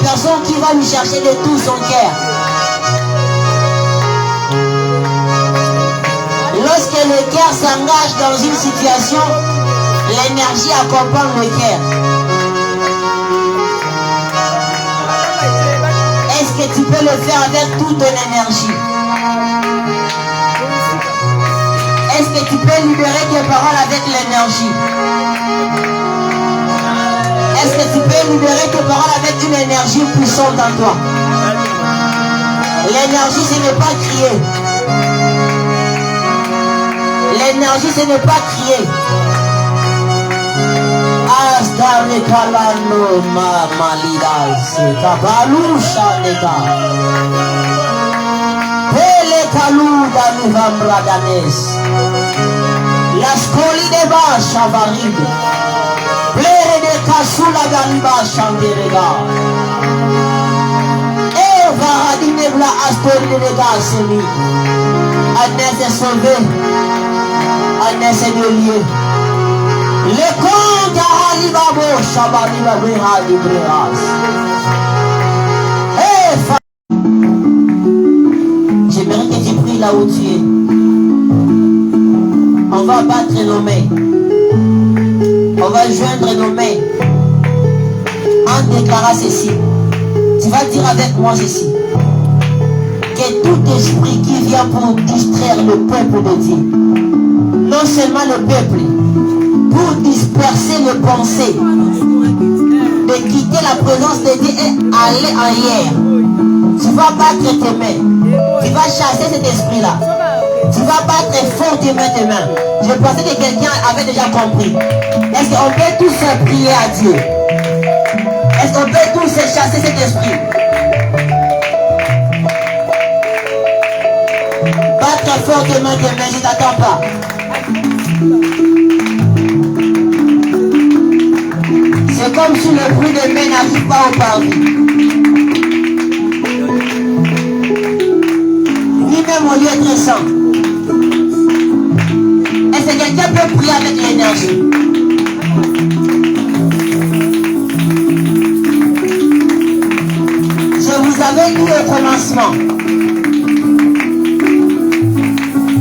personne qui va lui chercher de tout son cœur. Lorsque le cœur s'engage dans une situation, l'énergie accompagne le cœur. Est-ce que tu peux le faire avec toute ton énergie? Est-ce que tu peux libérer tes paroles avec l'énergie? Est-ce que tu peux libérer tes paroles avec une énergie puissante en toi? L'énergie, ce n'est pas crier. L'énergie, ce n'est pas crier. Astare kalano malida se kabalusha nega. Pele kaluda nivambradanes. La scoli de basha varide. Plere de kasula galiba chanderega. Eva adinebla astori de gasemi. Agnès est sauvée. Agnès est de lieu. Le compte à Alibabo, Shabariba Breha de Brehas. J'aimerais que tu pries là où tu es. On va battre nos mains. On va joindre nos mains. En déclarant ceci. Tu vas dire avec moi ceci. Que tout esprit qui vient pour distraire le peuple de Dieu, non seulement le peuple, pour disperser les pensées, de quitter la présence de Dieu et aller ailleurs. Tu vas battre tes mains. Tu vas chasser cet esprit-là. Tu vas battre fortement tes mains. Je pensais que quelqu'un avait déjà compris. Est-ce qu'on peut tous prier à Dieu? Est-ce qu'on peut tous chasser cet esprit? Battre fortement tes mains, je ne t'attends pas. C'est comme si le bruit de main n'arrive pas au parvis. Ni même au lieu très saint. Est-ce que quelqu'un peut prier avec l'énergie? Je vous avais dit au commencement.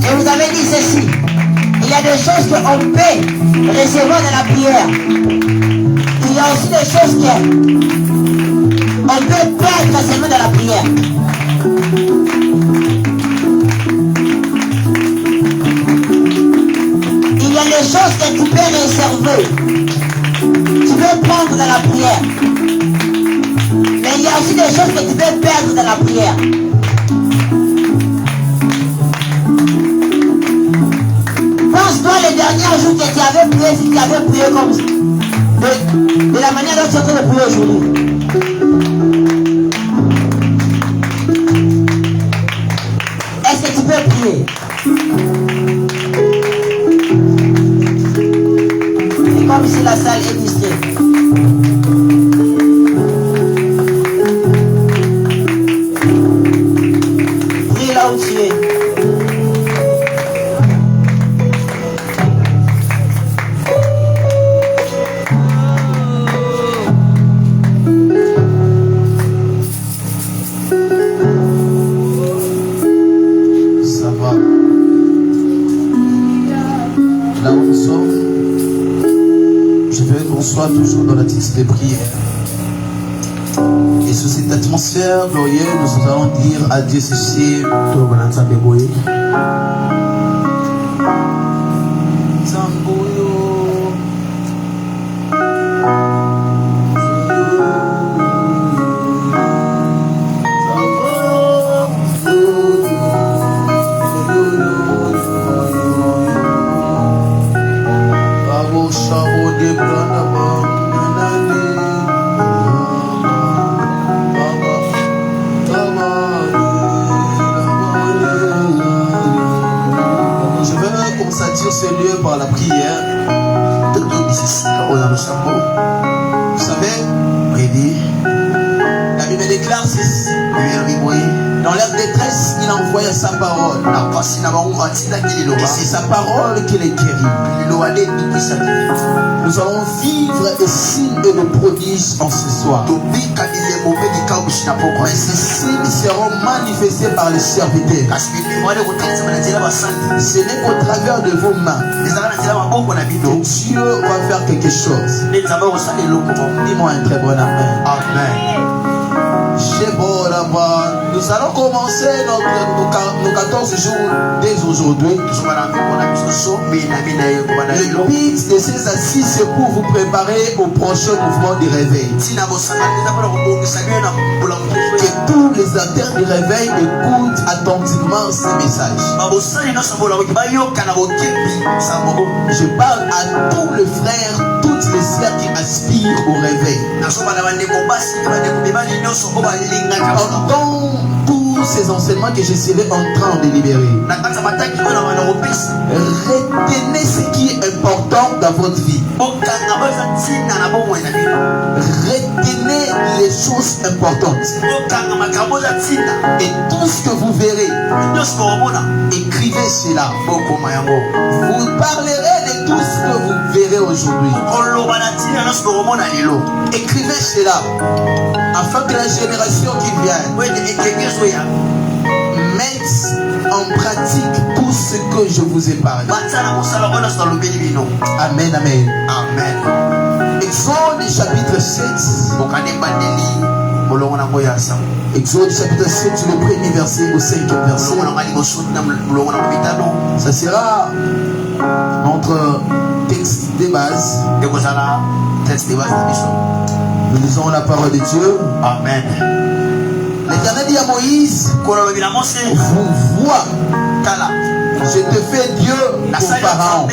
Je vous avais dit ceci. Il y a des choses qu'on peut recevoir dans la prière. Il y a aussi des choses qu'on peut perdre seulement dans la prière. Il y a des choses que tu peux réserver. Tu peux prendre dans la prière. Mais il y a aussi des choses que tu peux perdre dans la prière. Pense-toi les derniers jours que tu avais prié, si tu avais prié comme ça. De la manière dont tu es en train de prier aujourd'hui. Est-ce que tu peux prier? C'est comme si la salle est distraite. Prie là où tu es. Toujours dans l'attitude de prière. Et sur cette atmosphère glorieuse, nous allons dire à Dieu ceci. Ce lieu par la prière. Vous savez, la Bible déclare ceci. Dans leur détresse, il envoie sa parole. Et c'est sa parole qui les guérit. Nous allons vivre des signes et des prodiges en ce soir. Mais ces signes seront manifestés par les serviteurs. Ce n'est qu'au travers de vos mains que Dieu va faire quelque chose. Dis-moi un très bon amen. Amen. Nous allons commencer nos 14 jours dès aujourd'hui. Le but de ces assises, c'est pour vous préparer au prochain mouvement du réveil. Que tous les acteurs du réveil écoutent attentivement ces messages. Je parle à tous les frères, toutes les sœurs qui aspirent au réveil. Dans tous ces enseignements que je serai en train de libérer, retenez ce qui est important dans votre vie. Retenez les choses importantes. Et tout ce que vous verrez, écrivez cela. Vous parlerez de tout ce que vous verrez aujourd'hui. Écrivez cela afin que la génération qui vient mette en pratique tout ce que je vous ai parlé. Amen, amen. Amen. Exode chapitre 7. Exode chapitre 7, le premier verset au 5e verset. Ça sera notre texte de base. Nous lisons la parole de Dieu. Amen. L'Éternel dit à Moïse, vous vois, je te fais Dieu pour Pharaon.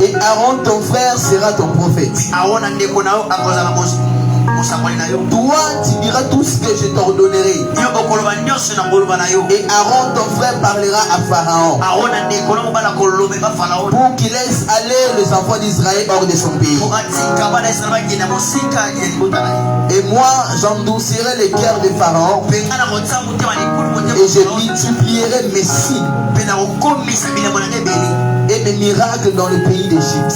Et Aaron ton frère sera ton prophète. Toi, tu diras tout ce que je t'ordonnerai. Et Aaron ton frère parlera à Pharaon pour qu'il laisse aller les enfants d'Israël hors de son pays. Et moi, j'endurcirai les cœurs de Pharaon et je multiplierai mes signes et mes miracles dans le pays d'Égypte.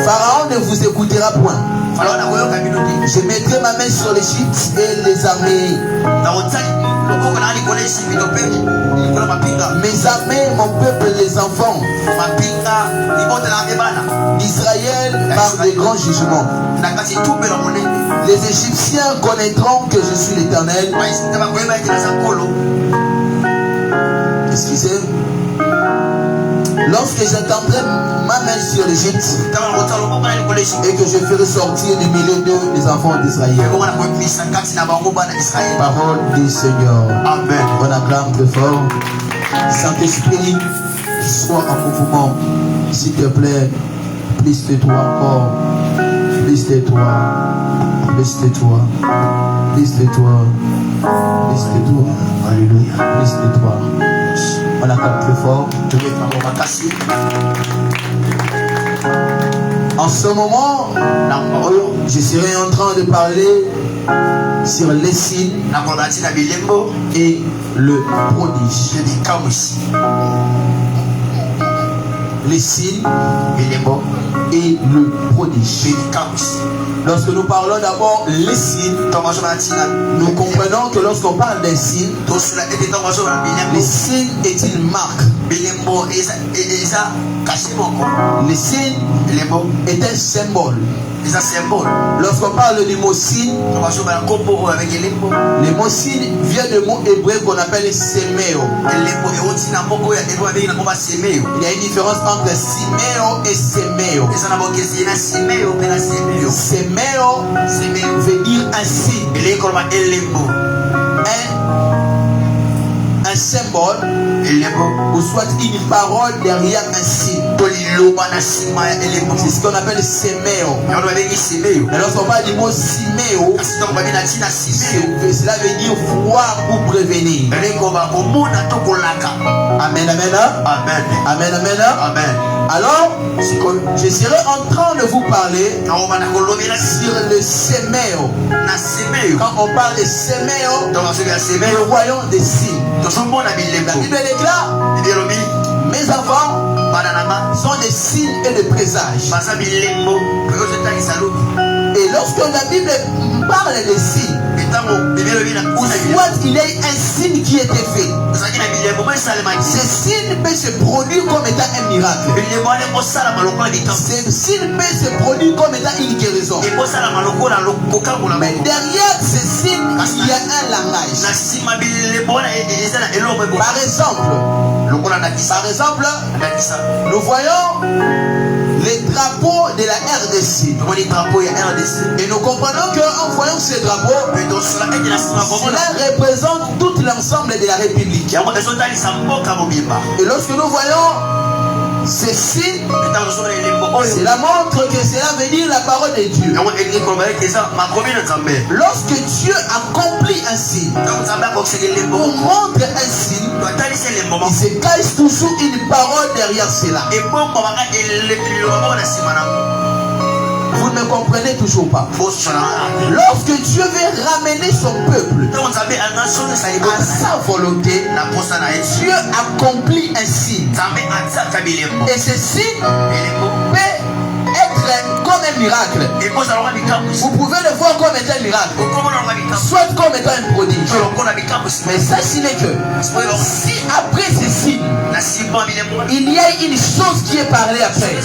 Pharaon ne vous écoutera point. Je mettrai ma main sur l'Égypte et les armées. Mes armées, mon peuple, les enfants d'Israël par des grands jugements. Les Égyptiens connaîtront que je suis l'Éternel. Excusez. Lorsque j'attendrai ma main sur l'Égypte et que je ferai sortir du milieu d'eux les enfants d'Israël. Parole du Seigneur. Amen. On acclame très fort. Saint-Esprit, sois en mouvement. S'il te plaît, plus de toi encore. Plus de toi. Plus de toi. Plus de toi. Plus de toi. Alléluia. Plus de toi. On acclame très fort. En ce moment, je serai en train de parler sur les signes et le prodige. Les signes et le prodige. Lorsque nous parlons d'abord les signes, nous comprenons que lorsqu'on parle des signes, les signes est une marque. Les signes est un symbole. Lorsqu'on parle du mot signe, le mot signe vient du mot hébreu qu'on appelle séméo. Il y a une différence entre siméo et séméo. Séméo veut dire un signe, un symbole, ou soit une parole derrière un signe. C'est ce qu'on appelle séméo. Et lorsqu'on parle du mot siméo, cela veut dire voir ou prévenir. Amen, amen, Amen. amen, amen. Amen. Alors, je serai en train de vous parler sur le séméo. Quand on parle de séméo, nous voyons des signes. La Bible déclare, mes enfants sont des signes et des présages. Et lorsque la Bible parle des signes, ou soit il y a un signe qui était fait, ce signe peut se produire comme étant un miracle. Ce signe peut se produire comme étant une guérison. Mais derrière ce signe, il y a un langage. Par exemple, nous voyons les drapeaux de la RDC. Et nous comprenons qu'en voyant ces drapeaux, cela représente tout l'ensemble de la République. Et lorsque nous voyons ces signes, cela montre que cela veut dire la parole de Dieu. Lorsque Dieu accomplit un signe, ou montre un signe, il se cache toujours une parole derrière cela. Vous ne me comprenez toujours pas. Lorsque Dieu veut ramener son peuple à sa volonté, Dieu accomplit un signe. Et ce signe peut être comme un miracle. Vous pouvez le voir comme étant un miracle, soit comme étant un prodige. Mais sachez que si après ce signe, il y a une chose qui est parlée après,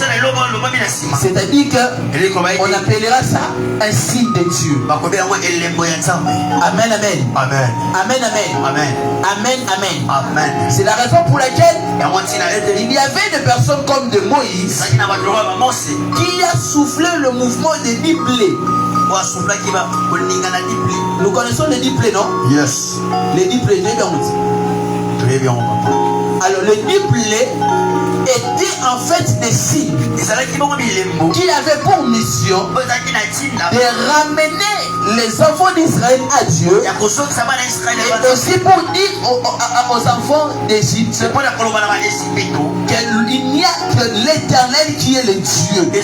c'est-à-dire qu'on appellera ça un signe de Dieu. Amen, amen. Amen. Amen, amen. Amen. Amen, amen. Amen. C'est la raison pour laquelle il y avait des personnes comme de Moïse qui a soufflé le mouvement des 10 plaies. Nous connaissons les 10 plaies, non? Yes. Les 10 plaies, j'ai bien dit. Très bien. Alors, les 10 plaies étaient en fait des signes qui avaient pour mission de ramener les enfants d'Israël à Dieu, et aussi pour dire aux enfants d'Égypte qu'il n'y a que l'Éternel qui est le Dieu et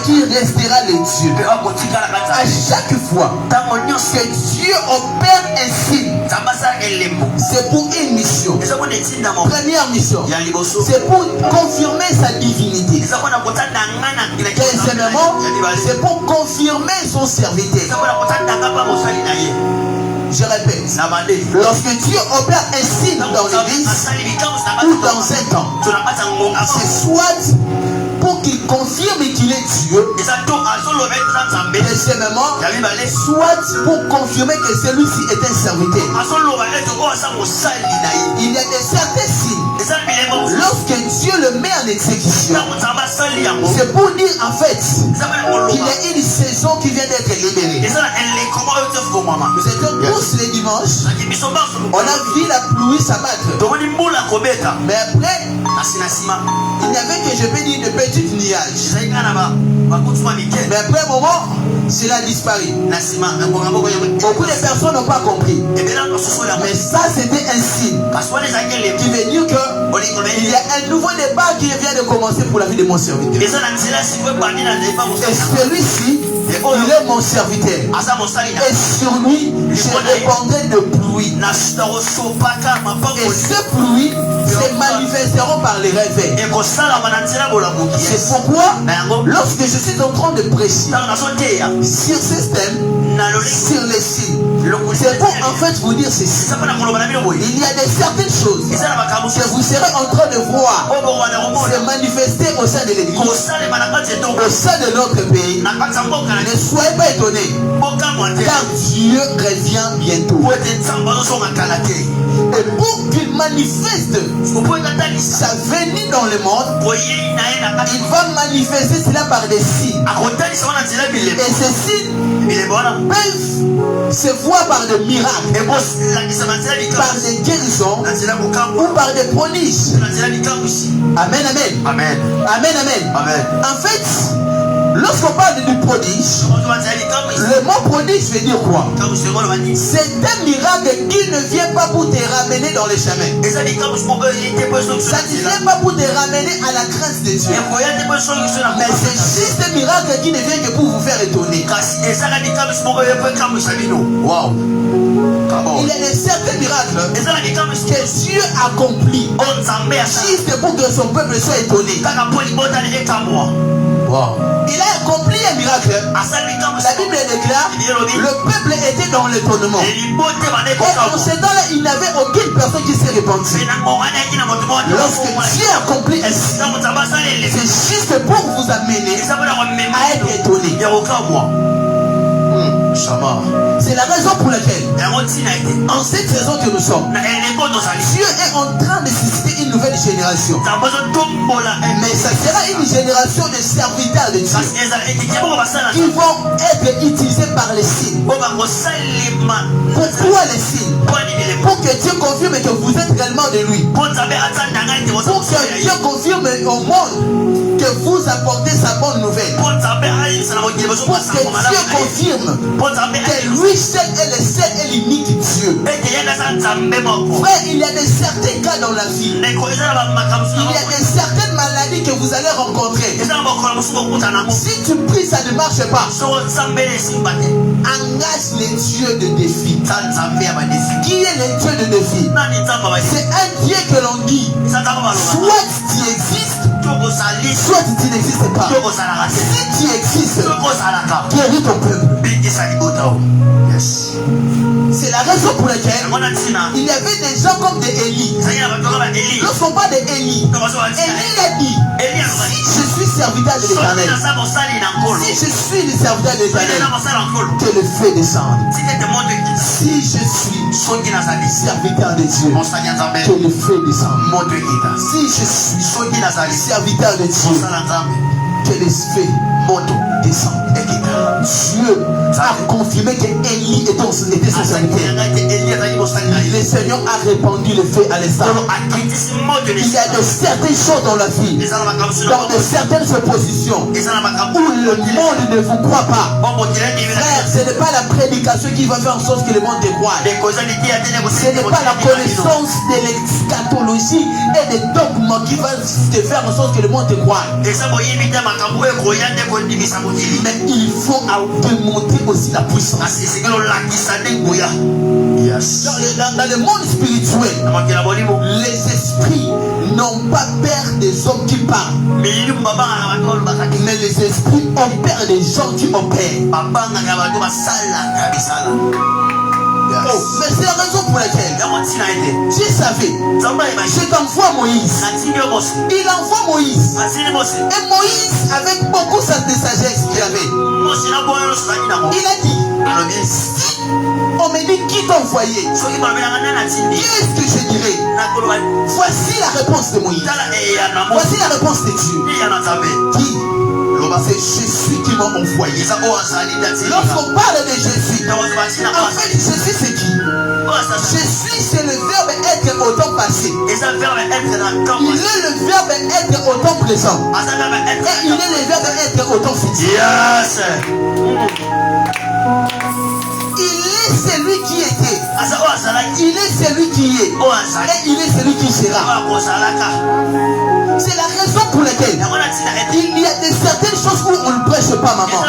qui restera le Dieu. À chaque fois que Dieu opère un signe, c'est pour une mission. Première mission, c'est pour confirmer sa divinité. Deuxièmement, c'est pour confirmer son serviteur. Je répète, lorsque Dieu opère un signe dans l'église ou dans un temps, c'est soit pour qu'il confirme qu'il est Dieu, deuxièmement, soit pour confirmer que celui-ci est un serviteur. Il y a des certains signes, lorsque Dieu le met en exécution, c'est pour dire en fait qu'il y a une saison qui vient d'être libérée. Nous étions tous les dimanches, on a vu la pluie s'abattre, mais après il n'y avait que, je peux dire, de petites nuages. Mais après un moment, cela a disparu. Beaucoup de personnes n'ont pas compris. Mais ça, c'était un signe qui veut dire qu'il y a un nouveau débat qui vient de commencer pour la vie de mon serviteur. Et celui-ci, il est mon serviteur. Et sur lui, je répandrai de pluie. Et ces pluies se manifesteront par les réveils. C'est pourquoi, lorsque je suis en train de prêcher sur ce thème, sur les signes, c'est pour en fait vous dire ceci. Il y a des certaines choses que vous serez en train de voir se manifester au sein de l'église, au sein de notre pays. Ne soyez pas étonnés, car Dieu revient bientôt. Et pour qu'il manifeste sa venue dans le monde, il va manifester cela par des signes. Et ces signes peuvent se voir par des miracles, par des guérisons ou par des prodiges. Amen, amen. Amen. Amen, amen. Amen. En fait, lorsqu'on parle du prodige, le mot prodige veut dire quoi? C'est un miracle qui ne vient pas pour te ramener dans les chemins. Ça ne vient pas pour te ramener à la crainte de Dieu. Mais c'est juste un miracle qui ne vient que pour vous faire étonner. Wow. Il y a des certains miracles que Dieu accomplit juste pour que son peuple soit étonné. Wow. Il a accompli un miracle La Bible déclare le peuple était dans l'étonnement. Et en ce temps-là, il n'y avait aucune personne qui s'est répandue. Lorsque Dieu accomplit ainsi, c'est juste pour vous amener à être étonné. C'est la raison pour laquelle, en cette saison que nous sommes, Dieu est en train de susciter une nouvelle génération. Mais ça sera une génération de serviteurs de Dieu. Ils vont être utilisés par les signes. Pourquoi les signes? Pour que Dieu confirme que vous êtes réellement de lui. Pour que Dieu confirme au monde que vous apportez sa bonne nouvelle. Pour que Dieu confirme que lui seul est le seul et l'unique Dieu. Frère, il y a des certains cas dans la vie. Il y a des certaines maladies que vous allez rencontrer. Si tu pries, ça ne marche pas. Engage les dieux de défi. Qui est le Dieu de défi? C'est un Dieu que l'on dit. Soit tu existes, soit tu n'existes pas. Si tu existes, guéris ton peuple. C'est la raison pour laquelle il y avait des gens comme des Élie. Ils ne sont pas des Élie. Élie a dit, si je suis serviteur de l'Éternel, si je suis le serviteur de l'Éternel, que le feu descende. Si je suis serviteur de Dieu, que le feu descende. Si je suis serviteur de Dieu, que le feu descende. Dieu a confirmé que Élie était son serviteur. Le Seigneur a répandu le feu à l'instant. Il y a de certaines choses dans la vie, dans de certaines positions, où le monde ne vous croit pas. Frère, ce n'est pas la prédication qui va faire en sorte que le monde te croie. Ce n'est pas la connaissance de l'eschatologie et des dogmes qui va te faire en sorte que le monde te croie. Mais il faut démontrer aussi la puissance. Dans le monde spirituel, les esprits n'ont pas peur des hommes qui parlent, mais les esprits ont peur des gens qui opèrent. Oh, mais c'est la raison pour laquelle Dieu savait. Je t'envoie Moïse. Il envoie Moïse. Et Moïse, avec beaucoup de sagesse qu'il avait, il a dit, si on me dit qui t'a envoyé, qu'est-ce que je dirais? Voici la réponse de Moïse. Voici la réponse de Dieu. Qui? C'est Jésus qui m'a envoyé. Lorsqu'on parle de Jésus, en fait, Jésus c'est qui? Jésus c'est le verbe être au temps passé. Il est le verbe être au temps présent. Et il est le verbe être au temps futur. Il est celui qui était. Il est celui qui est. Et il est celui qui sera. C'est la raison pour laquelle il y a de certaines choses où on ne prêche pas, maman.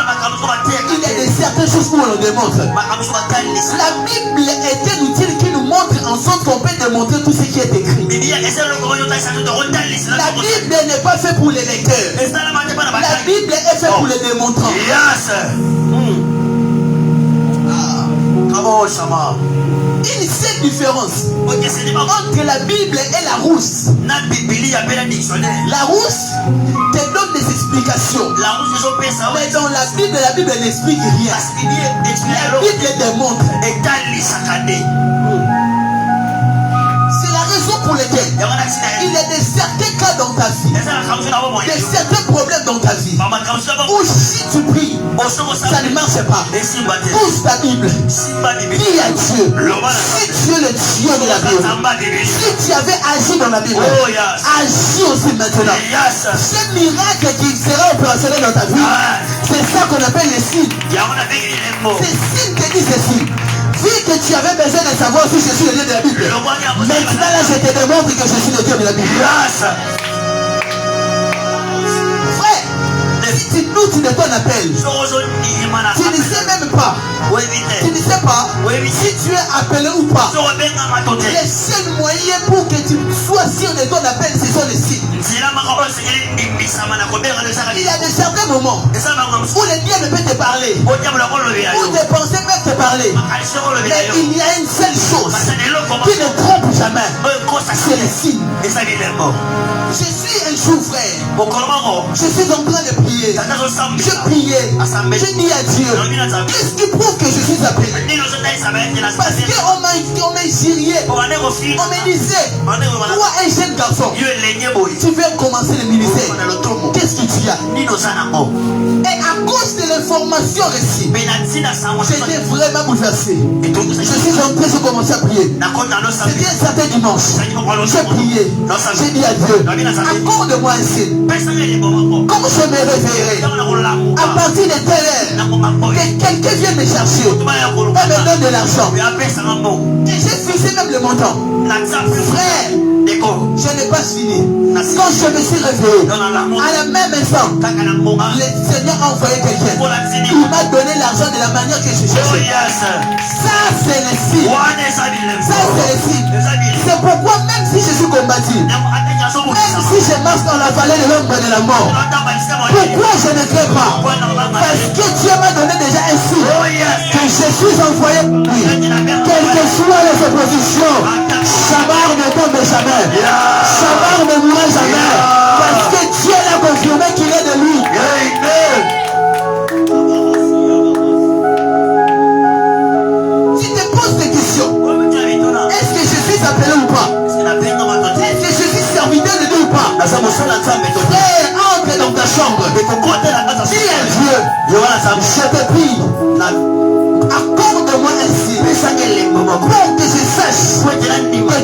Il y a de certaines choses où on le démontre. La Bible est un outil qui nous montre en sorte qu'on peut démontrer tout ce qui est écrit. La Bible n'est pas faite pour les lecteurs. La Bible est faite pour les démontrants. Une seule différence entre la Bible et la rousse. La rousse te donne des explications. Mais dans la Bible n'explique rien. La Bible démontre. C'est la raison pour laquelle il y a de certains cas dans ta vie, de certains problèmes dans ta vie, où si tu pries, ça ne marche pas. Pousse ta Bible. Dis à Dieu. Si Dieu est le Dieu de la Bible, si tu avais agi dans la Bible, agis aussi maintenant. Ce miracle qui sera opérationnel dans ta vie, c'est ça qu'on appelle les signes. Ces signes te disent ceci. Vu que tu avais besoin de savoir si je suis le Dieu de la Bible, maintenant là je te démontre que je suis le Dieu de la Bible. Frère, si tu doutes de ton appel, tu ne sais même pas. Tu ne sais pas si tu es appelé ou pas. Le seul moyen pour que tu sois sûr de ton appel, ce sont les signes. Il y a de certains moments où le diable ne peut te parler. Pour tes pensées peuvent te parler. Mais il y a une seule chose qui ne trompe jamais. C'est le signe. Je suis un jour, frère. Je suis en train de prier. Je priais. Je dis à Dieu, qu'est-ce qui prouve que je suis appelé? Parce qu'on m'a girié. On me disait, toi un jeune garçon, tu veux commencer le ministère. Qu'est-ce que tu as? Et à cause de l'information reçue, j'étais vraiment bouleversé. Je suis entré, j'ai commencé à prier. C'était un certain dimanche. J'ai prié. J'ai dit à Dieu, accorde-moi un signe. Comme je me réveillerai, à partir de telle heure, que quelqu'un vienne me chercher et me donne de l'argent. Et j'ai fixé même le montant. Frère, je n'ai pas fini. Quand je me suis réveillé, à la même instant, le Seigneur a envoyé quelqu'un. Il m'a donné l'argent de la manière que je cherchais. Ça, c'est le signe. Ça, c'est le signe. C'est pourquoi même si je suis combattu, même si je marche dans la vallée de l'ombre de la mort, pourquoi je ne crains pas? Parce que Dieu m'a donné déjà un signe que je suis envoyé pour lui. Quelles que soient les oppositions, Shamar ne tombe jamais. Shamar ne mourra jamais. Parce que Dieu l'a confirmé qu'il est de lui. Tu te poses des questions. Est-ce que je suis appelé ou pas? Est-ce que je suis serviteur de Dieu ou pas? Frère, entre dans ta chambre. Dis à Dieu, je te prie, accorde-moi un signe pour que je sache que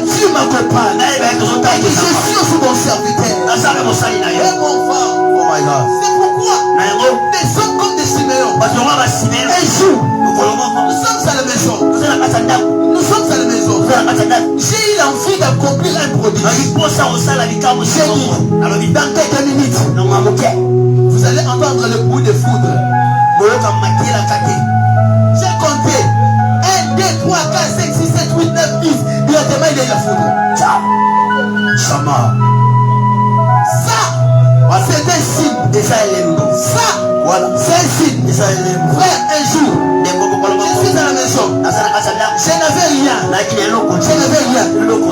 tu m'accompagnes et que je suis aussi ton serviteur. Et mon frère, c'est pourquoi des hommes comme des Siméons, un jour, nous sommes à la maison. Nous sommes à la maison. J'ai eu l'envie d'accomplir un produit. J'ai dit, dans quelques minutes, vous allez entendre le bruit de foudre. J'ai compté 1, 2, 3, 4, 5, 6, 7, 8, 9, 10. Directement, il y a la foudre. Ça, c'est un signe. Ça, c'est un signe. Frère, un jour, je suis à la maison. Je n'avais rien.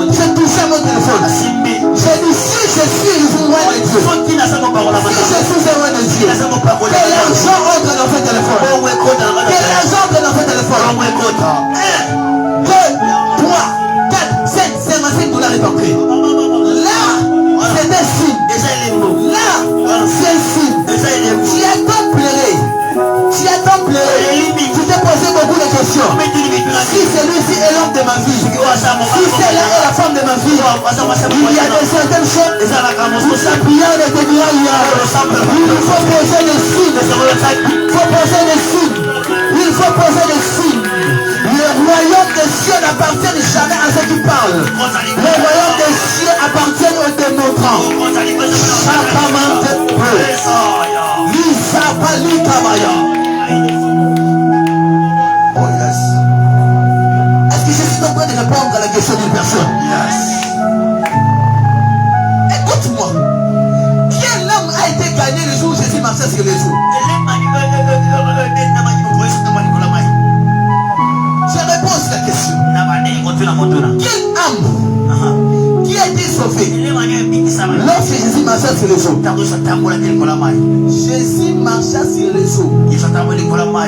Je touchais mon téléphone. J'ai dit, si je suis loin de Dieu, si je suis loin de Dieu, que l'argent entre dans ce téléphone. Que l'argent entre dans ce téléphone. 1, 2, 3, 4, 5, c'est ma signe pour la rétorquer. Là, c'est un signe. Là, c'est un signe. Tu as tant pleuré. Tu t'es posé beaucoup de questions. Si celui-ci est l'homme de ma vie, si celle-là est la femme de ma vie, il y a de certaines choses. Où sa prière ne te dira rien. Il faut poser des signes. Il faut poser des signes. Le royaume des cieux n'appartient jamais à ceux qui parlent. Le royaume des cieux appartient aux démontrants. Oh yes. Est-ce que je suis en train de répondre à la question d'une personne? Yes. Écoute-moi. Quel homme a été gagné le jour où Jésus marchait sur les eaux? Je réponds à la question. Quelle âme qui a été sauvée lorsque Jésus marcha sur les eaux? Jésus marcha sur les eaux.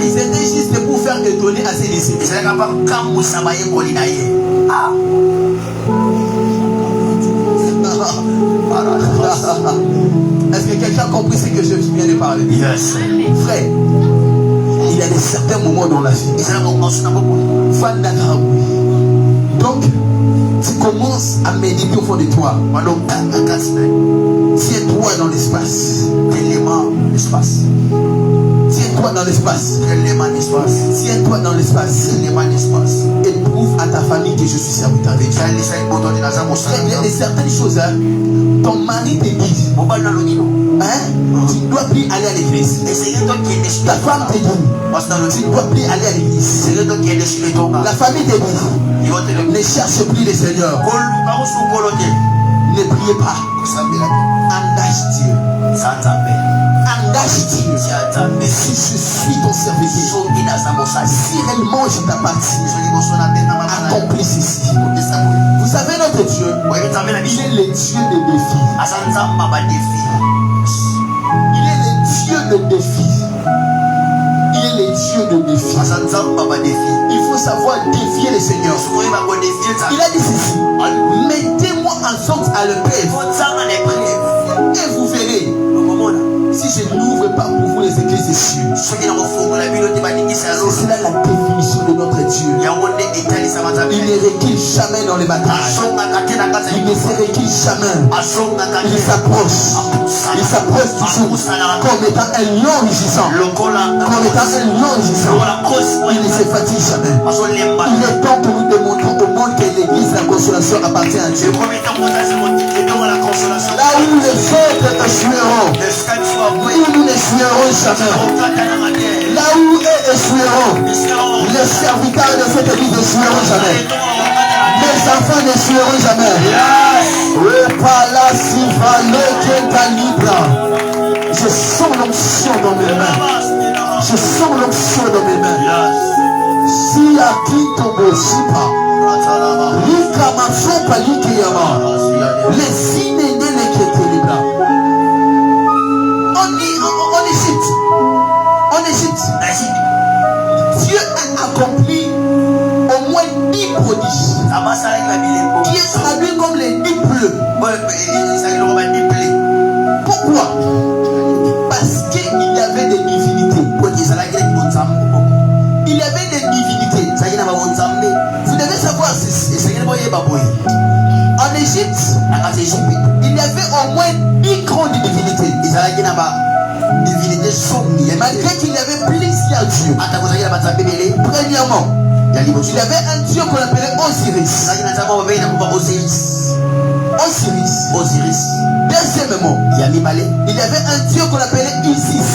C'était juste pour faire étonner à ses disciples. Est-ce que quelqu'un a compris ce que je viens de parler? Yes. Frère, il y a des certains moments dans la vie. Donc, tu commences à méditer au fond de toi. Tiens-toi dans l'espace. Tiens-toi dans l'espace. Tiens-toi dans l'espace. Et prouve à ta famille que je suis serviteur de Dieu. Il y a certaines choses, hein. Ton mari te dit, hein? Tu ne dois plus aller à l'église. Ta femme te dit, tu ne dois plus aller à l'église. La famille te dit, ne cherche plus le Seigneur. Ne priez pas. Engage Dieu. engage Dieu, si je suis ton serviteur, si réellement je t'appartiens, accomplis ceci. Vous savez, notre Dieu, il est le Dieu des défis. Il est le Dieu de défis. Il est le Dieu de défis. Il faut savoir défier le Seigneur. Il a dit ceci: mettez-moi en sorte à l'épreuve, et vous verrez si je n'ouvre pas pour vous les églises des cieux. C'est cela la définition de notre Dieu. Il ne recule jamais dans les batailles. Il ne se recule jamais. Il s'approche. Il s'approche toujours comme étant un lion rugissant. Comme étant un lion rugissant. Il ne se fatigue jamais. Il est temps que nous démontrons au monde que l'église, la consolation appartient à Dieu. Là où les autres échoueront, nous n'échouerons jamais. Là où eux échoueront, les serviteurs de cette église n'échoueront jamais. Les enfants n'échoueront jamais. Je sens l'onction dans mes mains. Je sens l'onction dans mes mains. Si à qui tombe Sipa, Lika Masopa Likeyama, les signes de l'Eketelibra. En Égypte, Dieu a accompli au moins 10 prodiges qui est traduit comme les 10 pleux. Pourquoi? Parce qu'il y avait des divinités. Il y avait des divinités. Vous devez savoir ceci. En Égypte, il y avait au moins 10 grandes divinités. Malgré qu'il y avait plusieurs dieux. Premièrement, il y avait un dieu qu'on appelait Osiris. Deuxièmement, il y avait un dieu qu'on appelait Isis.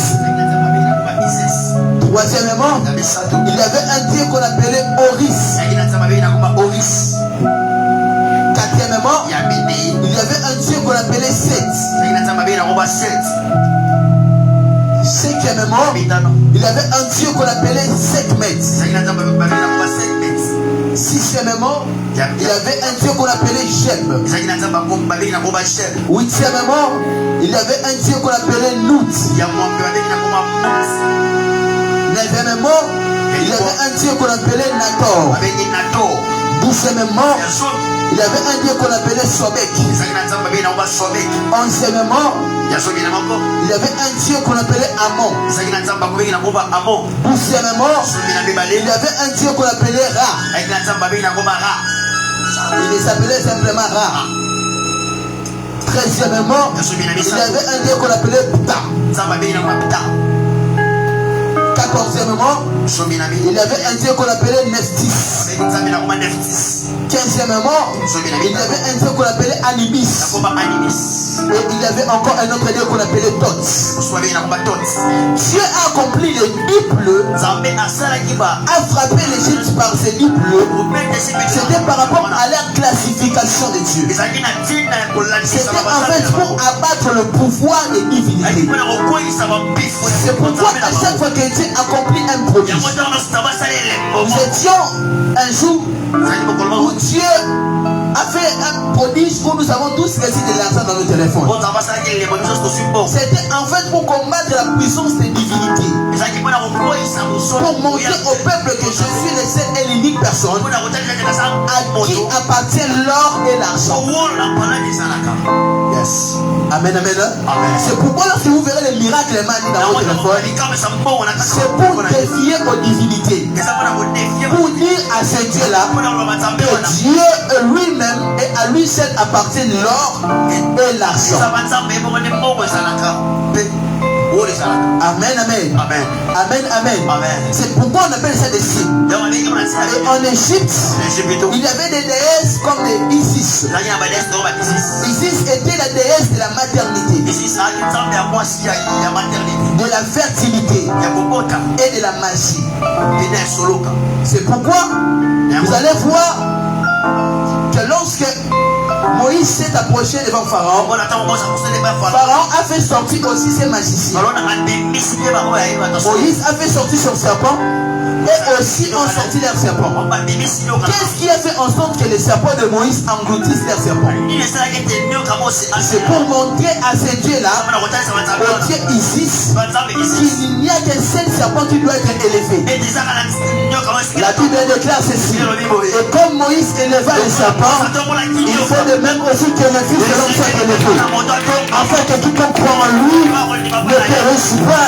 Troisièmement, il y avait un dieu qu'on appelait Oris. Quatrièmement, il y avait un dieu qu'on appelait Seth. Cinquièmement, il y avait un dieu qu'on appelait Sekhmet. Sixièmement, il y avait un dieu qu'on appelait Sheb. Huitièmement, il y avait un dieu qu'on appelait Nout. Neuvièmement, il y avait un dieu qu'on appelait Nator. Douzièmement, il y avait un dieu qu'on appelait Sobek. Onzièmement, il y avait un dieu qu'on appelait Amon. Douzièmement, il y avait un dieu qu'on appelait Ra. Il s'appelait simplement Ra. Treizièmement, il y avait un dieu qu'on appelait Pta. Quatorzièmement, il y avait un dieu qu'on appelait Neftis. Quinzièmement, il y avait un dieu qu'on appelait Anibis. Et il y avait encore un autre dieu qu'on appelait Tots. Dieu a accompli les 10 pleux, a frappé l'Égypte par ces 10 pleux. C'était par rapport à la classification de Dieu. C'était en fait pour abattre le pouvoir des divinités. C'est pourquoi à chaque fois que Dieu accomplit un prodige, nous étions un jour où Dieu a fait un prodige où nous avons tous reçu de l'argent dans nos téléphones. C'était en fait pour combattre la puissance des divinités. Pour montrer au peuple que je suis le seul et l'unique personne à qui appartient l'or et l'argent. Yes. Amen, amen. C'est pourquoi lorsque vous verrez les miracles dans votre téléphone, c'est pour défier aux divinités. Pour dire à ce Dieu-là que Dieu lui-même et à lui seul appartient l'or et l'argent. Amen, amen. Amen, amen. C'est pourquoi on appelle ça des signes. Et en Égypte, il y avait des déesses comme les Isis. Isis était la déesse de la maternité, de la fertilité et de la magie. C'est pourquoi vous allez voir que lorsque Moïse Moïse s'est approché devant Pharaon, Pharaon a fait sortir aussi ses magiciens. Moïse a fait sortir son serpent et aussi ont sorti leur serpent. Qu'est-ce qui a fait en sorte que les serpents de Moïse engloutissent leurs serpents? C'est pour montrer à ces dieux-là, au dieu Isis, qu'il n'y a qu'un seul serpent qui doit être élevé. La Bible déclare ceci. Et comme Moïse éleva les serpents, il fait de même aussi que le Fils de l'homme soit élevé, afin que quiconque croit en lui ne périsse pas,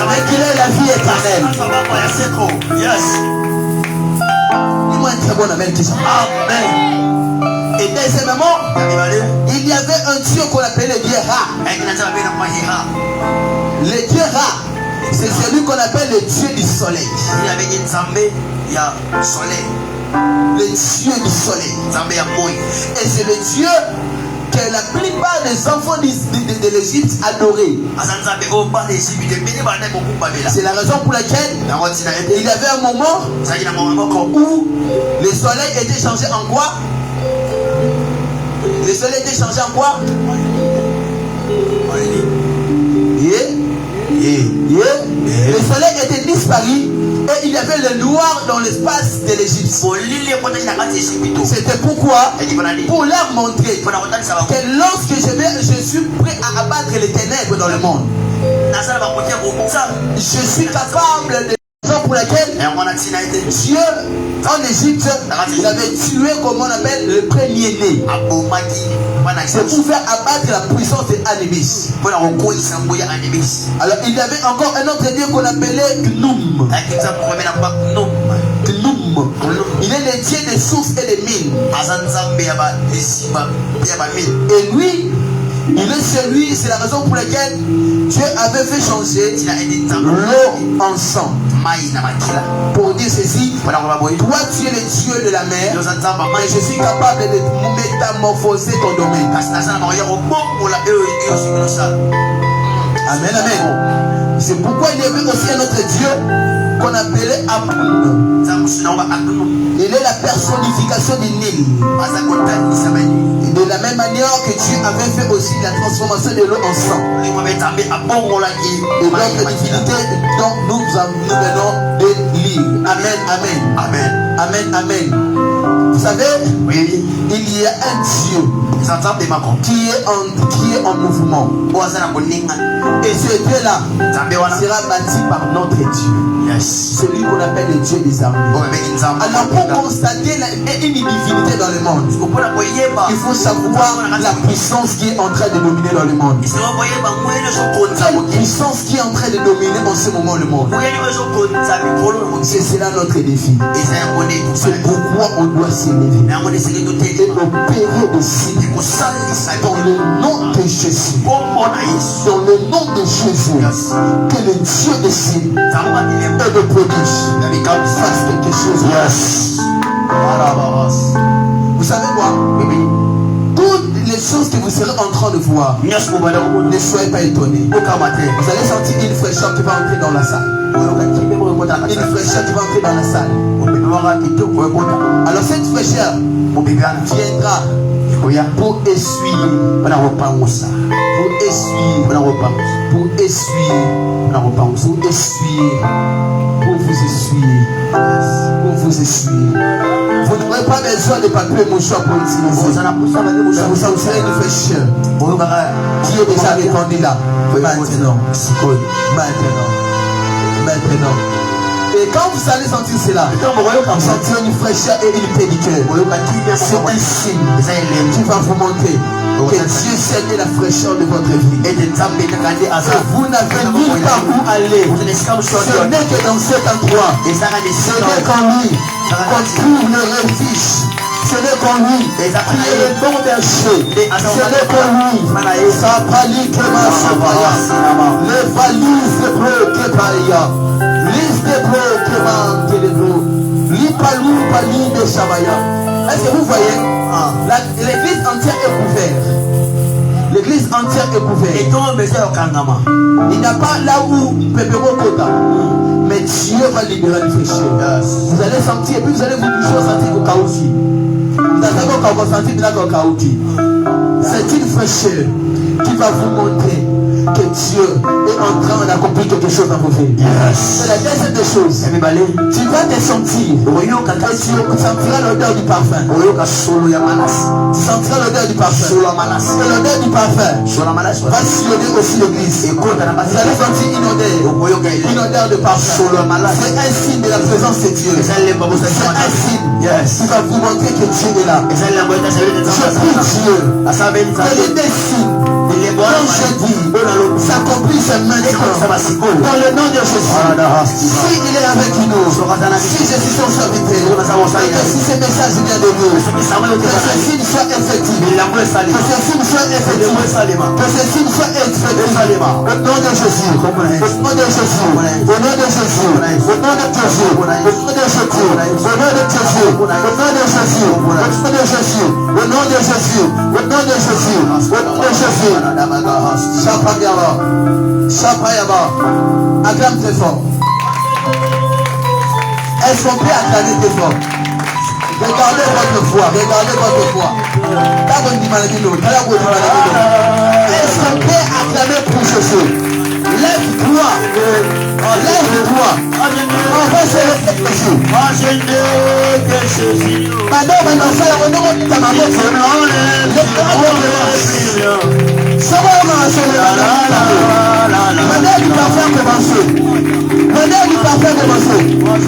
mais qu'il ait la vie éternelle. Dis-moi un très bon amen qui s'en va. Amen. Et deuxièmement, il y avait un dieu qu'on appelait le dieu Ra. Le dieu Ra, c'est celui qu'on appelle le dieu du soleil. Le dieu du soleil. Et c'est le dieu que la plupart des enfants de l'Égypte adoraient. C'est la raison pour laquelle il y avait un moment où le soleil était changé en quoi? Le soleil était changé en quoi? Le soleil était disparu et il y avait le noir dans l'espace de l'Égypte. C'était pourquoi, pour leur montrer que lorsque je suis prêt à abattre les ténèbres dans le monde, je suis capable de... Pour laquelle Dieu en Égypte, il avait tué, comme on appelle, le premier-né. C'est pour faire abattre la puissance de Anubis. Alors il y avait encore un autre dieu qu'on appelait Gnum. Gnum. Il est le dieu des sources et des mines. Et lui, il est celui, c'est la raison pour laquelle Dieu avait fait changer l'eau en sang. Pour dire ceci, toi tu es le Dieu de la mer, mais je suis capable de métamorphoser ton domaine. Amen, amen. C'est pourquoi il y avait aussi un autre Dieu qu'on appelait Apoun. Il est la personnification du Nil. Et de la même manière que Dieu avait fait aussi la transformation de l'eau en sang. Et notre divinité dont nous venons de lire. Amen, amen. Amen, amen, amen. Vous savez, il y a un Dieu qui est en mouvement. Et ce Dieu-là sera bâti par notre Dieu. Celui qu'on appelle le Dieu des armées. Alors pour constater une divinité dans le monde, il faut savoir la puissance qui est en train de dominer dans le monde. Quelle puissance qui est en train de dominer en ce moment le monde. C'est cela notre défi. C'est pourquoi on doit s'élever et opérer de signes dans le nom de Jésus. Dans le nom de Jésus, que le Dieu des signes et de prodiges fasse quelque chose. Vous savez quoi? Toutes les choses que vous serez en train de voir, ne soyez pas étonnés. Vous allez sentir une fraîcheur qui va entrer dans la salle. Une fraîcheur qui va entrer dans la salle. Alors cette fraîcheur viendra pour essuyer, pour vous essuyer. Vous n'aurez pas besoin de papier mouchoir pour utiliser. Vous sentirez une fraîcheur qui est déjà répandue là. Maintenant. Et quand vous allez sentir cela, vous sentirez une fraîcheur et une pédicure. C'est un signe qui va vous montrer que Dieu scelle la fraîcheur de votre vie. Et vous n'avez nulle part où aller. Ce n'est que dans cet endroit. Ce n'est qu'en lui qu'on trouve le refuge. Ce n'est qu'en lui qui est le bon berger. Ce n'est qu'en lui. Ça pali que ma sopaya. Les valises de bleu que paria. Liste de bleu que ma télébleu. Lipalou pali de Shabaya. Est-ce que vous voyez? L'église entière est couverte. L'église entière est couverte. Il n'y a pas là où Pépéro Kota. Mais Dieu va libérer le fraîcheur. Vous allez sentir, et puis vous allez vous toujours sentir au Kaouki. Vous allez sentir au Kaouki. C'est une fraîcheur qui va vous montrer que Dieu est en train d'accomplir quelque chose dans vos vies. C'est la deuxième des choses. Tu vas te sentir et tu sentiras l'odeur du parfum. Tu sentiras l'odeur du parfum. Et l'odeur du parfum va sillonner aussi l'église. Vous allez sentir une odeur de parfum. C'est un signe de la présence de Dieu. C'est un signe qui va vous montrer que Dieu est là. Je prie Dieu que les deux signes comme je dis, s'accomplissent maintenant dans le nom de Jésus. S'il est avec nous, si je suis son serviteur, et que si ce message vient de nous, que ce signe soit effectif, que ce signe soit effectif, que ce signe soit effectif au nom de Jésus, au nom de Jésus, au nom de Jésus, au nom de Jésus, au nom de Jésus, au nom de Jésus, au nom de Jésus, au nom de Jésus, au nom de Jésus, au nom de Jésus, au nom de Jésus. Chapayaba. Acclame très fort. Est-ce qu'on peut acclamer très fort? Regardez votre foi. Regardez votre foi. Est-ce qu'on peut acclamer pour Jésus? Lève-toi. Lève-toi. On va se lever Jésus. Maintenant, ça la renomme ta maman. Ça va commencer. Maintenant, du parfum commencer. Maintenant, du parfum commencer.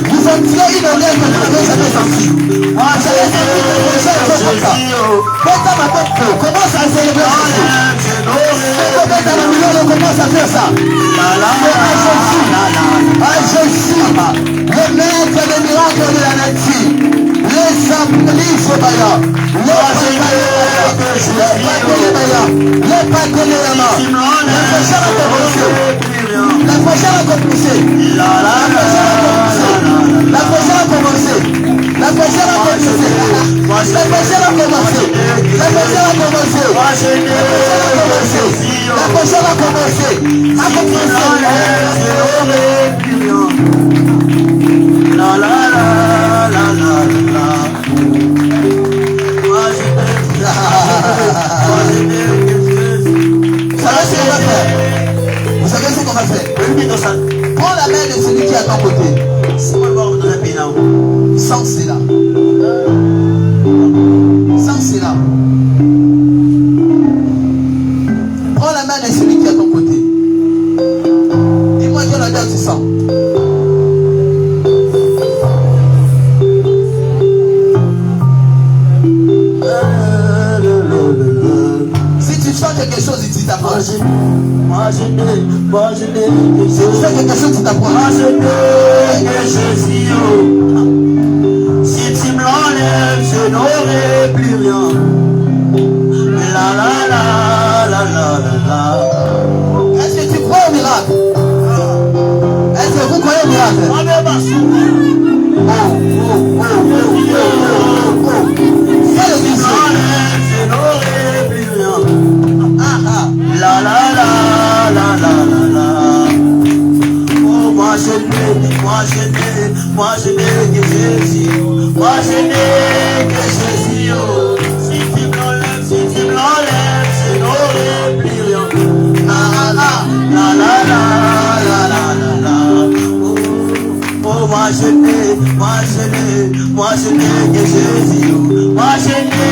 Vous sentirez une odeur que vous n'avez jamais sentie. Vous allez sentir que vous avez comme ça. Faites ma tête, commence à célébrer Jésus. On commence à faire ça. À Jésus, le maître des miracles de la nature. Les applis au Baya, les Pateléama, la prochaine a commencé. La prochaine a commencé. La prochaine a commencé. La prochaine a commencé. La prochaine a commencé. La prochaine a commencé. La prochaine a commencé. La prochaine a commencé. La la la la la. Vous savez ce qu'on va faire? Prends la main de celui qui est à ton côté. Sans cela. Sans cela. Prends la main de celui qui est à ton côté. Dis-moi quelle odeur tu sens. Quelque chose, il t'apprend. Si tu fais quelque chose, tu t'apprends. Si tu me l'enlèves, je n'aurai plus rien. La la la la la la. Est-ce que tu crois au miracle? Est-ce que vous croyez au miracle? C'est le Christ. Je n'aurai plus rien. La la la la la la la. Oh moi je n'ai que Jésus. Moi je n'ai que Jésus. Si tu me l'enlèves, je n'aurai plus rien. La la la la la la la. Oh moi je n'ai que Jésus. Moi je n'ai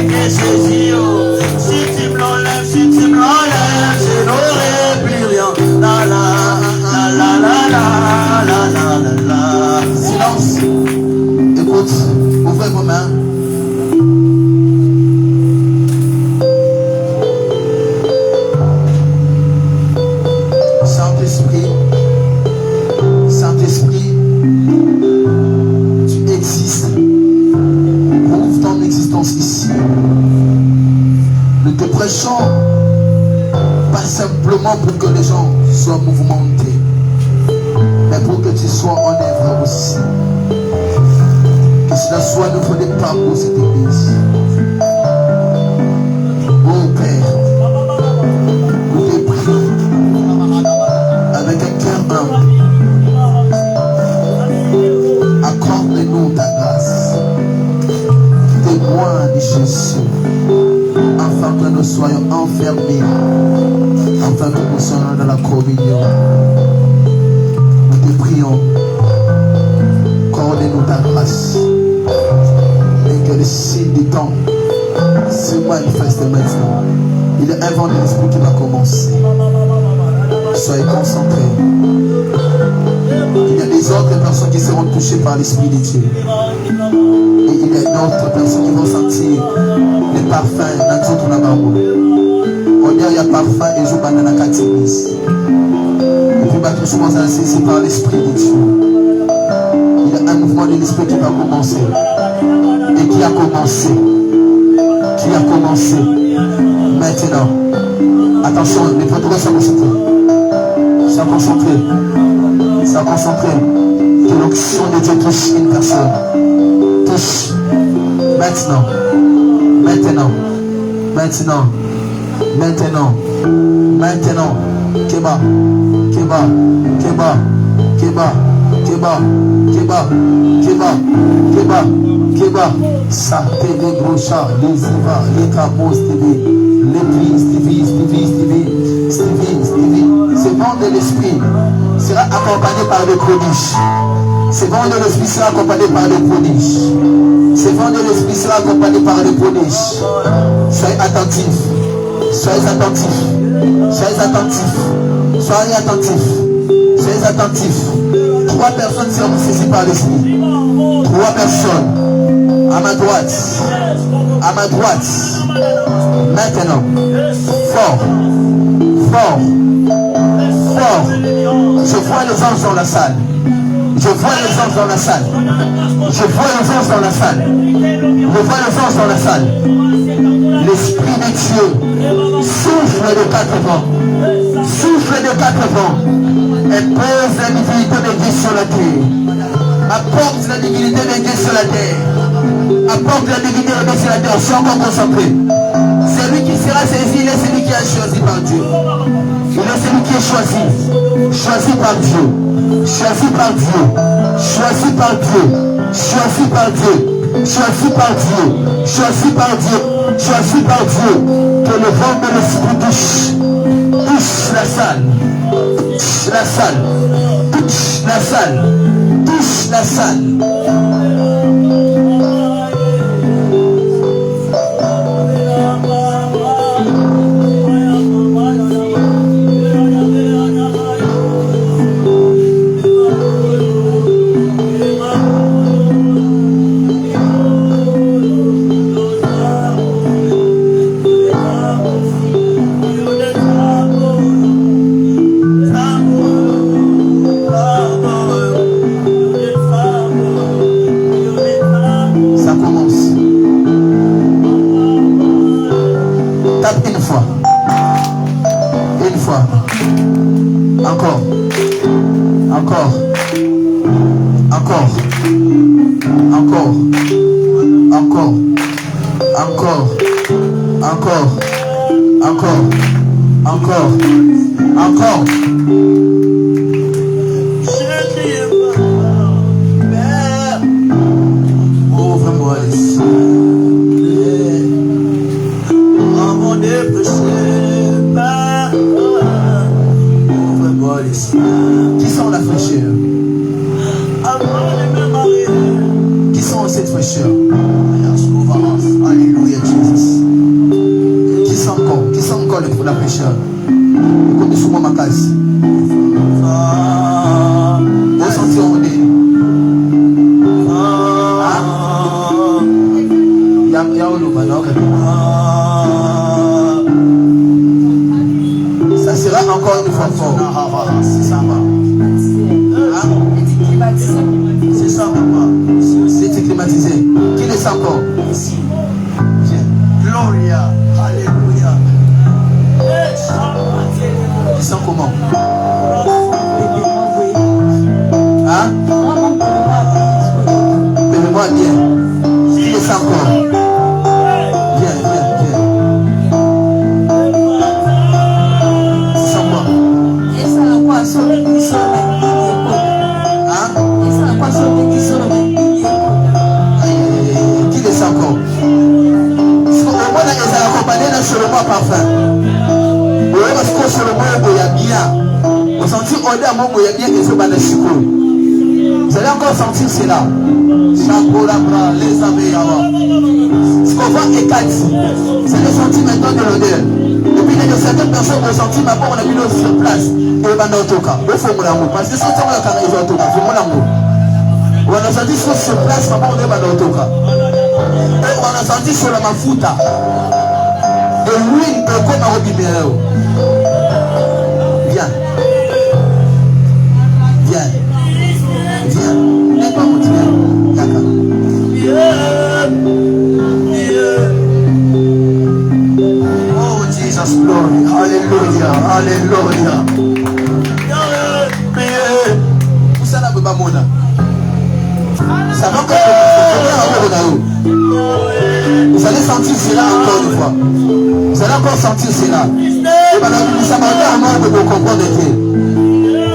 que Jésus. Si tu me l'enlèves, je n'aurai plus rien. La la la la la la la la la. Silence. Écoute, ouvrez vos mains. Saint-Esprit, Saint-Esprit, tu existes. Ouvre ton existence ici. Nous te prêchons pas simplement pour que les gens soient mouvementés, mais pour que tu sois en œuvre aussi. Que cela soit notre départ pour cette église. Oh Père, nous te prions avec un cœur humble. Accorde-nous ta grâce. Témoin de Jésus. Enfin, afin que nous soyons enfermés, afin que nous soyons dans la communion. Nous te prions, accorde-nous ta grâce et que le signe du temps se manifeste maintenant. Il est un vent de l'esprit qui va commencer. Soyez concentrés. Il y a des autres personnes qui seront touchées par l'Esprit de Dieu. Et il y a d'autres personnes qui vont sentir les parfums dans tout le monde. On dit qu'il y a parfum et je vais dans la catégorie. Et puis, tout ce monde est saisi par l'Esprit de Dieu. Il y a un mouvement de l'Esprit qui va commencer. Et qui a commencé. Qui a commencé. Maintenant. Attention, les protocoles sont concentrés. Sois concentré. Sois concentré. Que l'onction de Dieu touche une personne. Touche. Maintenant. Maintenant. Maintenant. Maintenant. Maintenant. Keba. Keba. Keba. Keba. Keba. Keba. Keba. Keba. Keba. Ça te débroucha. Les Iva. Les Cabos TV. L'église Stevie. Ce vent de l'esprit sera accompagné par des prodiges. Ce vent de l'esprit sera accompagné par des prodiges. Ce vent de l'esprit sera accompagné par des prodiges. Soyez attentifs. Soyez attentifs. Soyez attentifs. Soyez attentifs. Soyez attentifs. 3 personnes seront saisies par l'esprit. 3 personnes. À ma droite. À ma droite. Maintenant. Fort. Fort. Fort. Je vois les anges dans la salle. Je vois les anges dans la salle. Je vois les anges dans la salle. Je vois les anges dans la salle. L'Esprit de Dieu souffle de 4 vents. Souffle de 4 vents. Et pose la divinité de Dieu sur la terre. Apporte la divinité de Dieu sur la terre. Apporte la divinité de Dieu sur la terre. Sois encore concentré. Celui qui sera saisi, il est celui qui est choisi par Dieu. Il est celui qui est choisi. Choisi par Dieu. Choisi par Dieu. Choisi par Dieu. Choisi par Dieu. Choisi par Dieu. Choisi par Dieu. Choisi par Dieu. Que le vent de l'esprit touche. Touche la salle. Touche la salle. Touche la salle. Touche la salle. Encore. Ouvre-moi les yeux. Avant de pécher, ouvre-moi les yeux. Qui sont la fraîcheur? Qui sont cette fraîcheur? Alléluia, Jésus. Qui sont encore la fraîcheur? Écoute, souvent ma case. Vous sentez on est. Ça sera encore une fois fort. C'est ça, c'est ça, papa. C'est climatisé. Qui le sent encore? Gloria. Alléluia. Ils sont comment? Hein? Bébé-moi bien. Qui le sent encore? Bien. C'est ça quoi? Hein? Qui le sent encore? Moi, je vais accompagner dans ce Vous allez encore sentir cela. Les ce qu'on voit est 4. Vous allez sentir maintenant de l'odeur. Et puis il y a certaines personnes qui ont senti ma part, on a mis l'eau sur place. Et on a tout cas. Parce que c'est ça qu'on a tout cas. On a senti sur place, ma part, on a tout cas. Et on a senti sur la mafuta. Et l'huile est comme un robineur. Viens. Viens. Viens. N'aie pas continuer. D'accord. Oh Jesus, glory. Alléluia. Alléluia. Vous savez pas mon âme. Ça va encore. Vous allez sentir cela encore une fois. Vous allez encore sentir cela. Ça va vraiment de vous comprendre.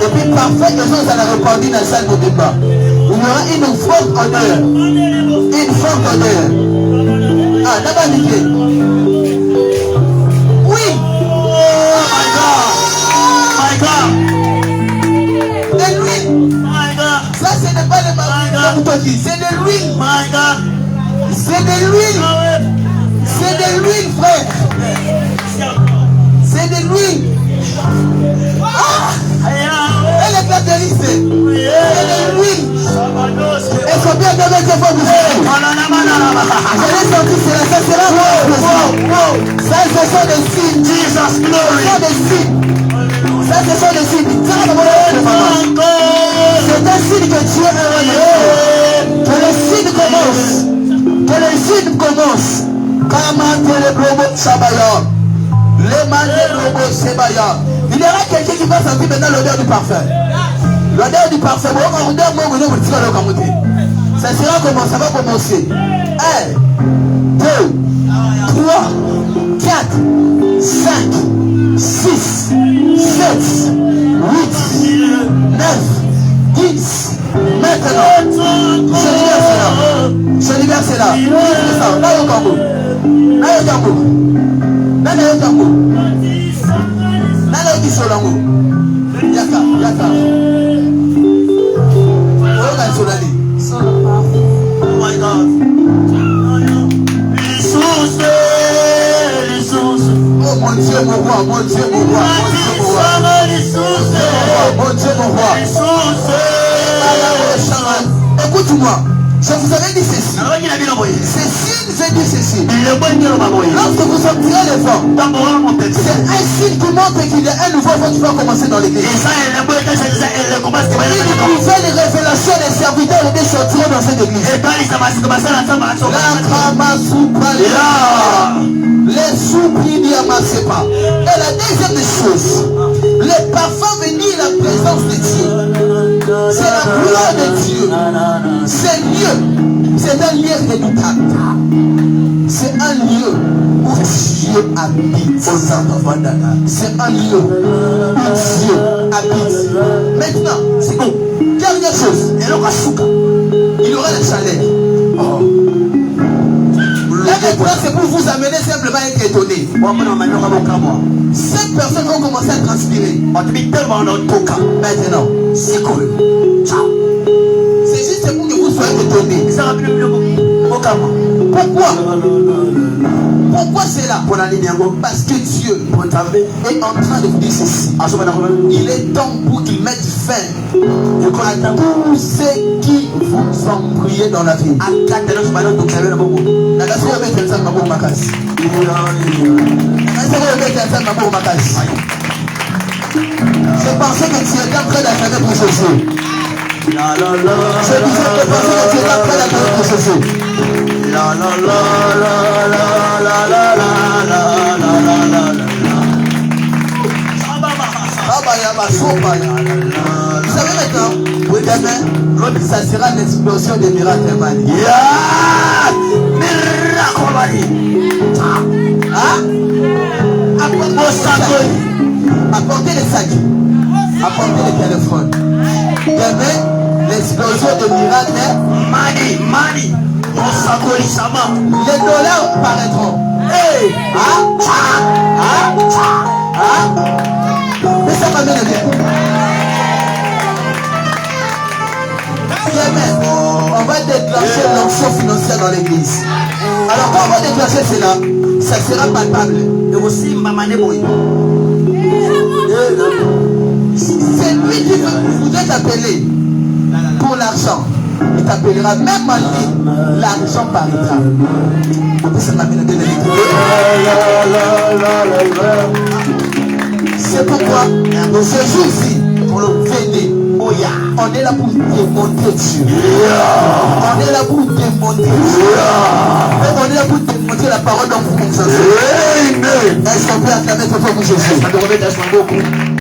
Et puis parfait que vous allez répandre dans la salle de débat. Il y aura une forte odeur. Une forte odeur. Ah, d'abord niqué. Oui. Oh my God. My God. De l'huile. My God. Ça ce n'est pas le mari. C'est de l'huile. My God. C'est de l'huile. C'est de l'huile, frère. C'est de l'huile. Ah! Elle est caractérisée. C'est de l'huile. Est-ce que bien avec les femmes? Je l'ai senti, ça sera ça, ce sont des signes. Jesus, glory. Ce sont des signes. Ça, ce sont des signes. C'est un signe que Dieu a remis. Que le signe commence. Que le signe commence. Il y aura quelqu'un qui va sentir maintenant l'odeur du parfum. L'odeur du parfum. Ça sera comment? Ça va commencer. 1, 2, 3, 4, 5, 6, 7, 8, 9, 10. Maintenant, je libère cela. Là, au Congo. Là, au Congo. Là, au Congo. Là, au Kisolango. Yaka, yaka. Oga Solani. Oh my God. Les sources. Oh mon Dieu, mon roi, mon Dieu, mon roi, mon Dieu, mon roi. Mon Dieu, mon roi. Écoute-moi, je vous avais dit ceci. Ceci, j'ai dit ceci. Lorsque vous sortirez les vents, c'est un signe qui montre qu'il y a un nouveau vent qui va commencer dans l'église. Une nouvelle révélation des serviteurs et des sortiront dans cette église. Les souplis n'y amassent pas. Et la deuxième des choses, le parfum venir la présence de Dieu. C'est la gloire de Dieu. C'est lieu. C'est un lieu redoutable. C'est un lieu où Dieu habite. C'est un lieu où Dieu habite. Maintenant, c'est bon. Dernière chose, il y aura la chaleur. Oh. La méthode, c'est pour vous amener simplement à être étonné. 5 personnes vont commencer à transpirer. Maintenant, c'est cool. C'est juste pour que vous soyez étonnés. Pourquoi? Pourquoi c'est là? Parce que Dieu est en train de vous dire ceci. Il est temps pour qu'il mette fin à tous ceux qui vous embrouillent dans la vie. Je pensais que tu étais en train d'attendre pour Jésus. Je disais que je pensais que tu étais en train d'attendre pour Jésus. Vous savez maintenant, demain, ça sera l'explosion des miracles. Apportez les sacs. Apportez les téléphones. Demain, l'explosion de miracles. Money. Les dollars paraîtront. Hey! Mais ça va bien. Amen. On va déclencher l'onction financière dans l'église. Alors quand on va déclencher cela, ça sera palpable. Et aussi, maman est bonne. C'est lui qui voudrait t'appeler pour l'argent. Il t'appellera même en lui. L'argent paraîtra. C'est pourquoi dans ce jour-ci, pour le venir, on est là pour démontrer Dieu. On est là pour démontrer Dieu. On est là pour démontrer la parole dans vos consciences. Est-ce qu'on peut acclamer très fort pour Jésus?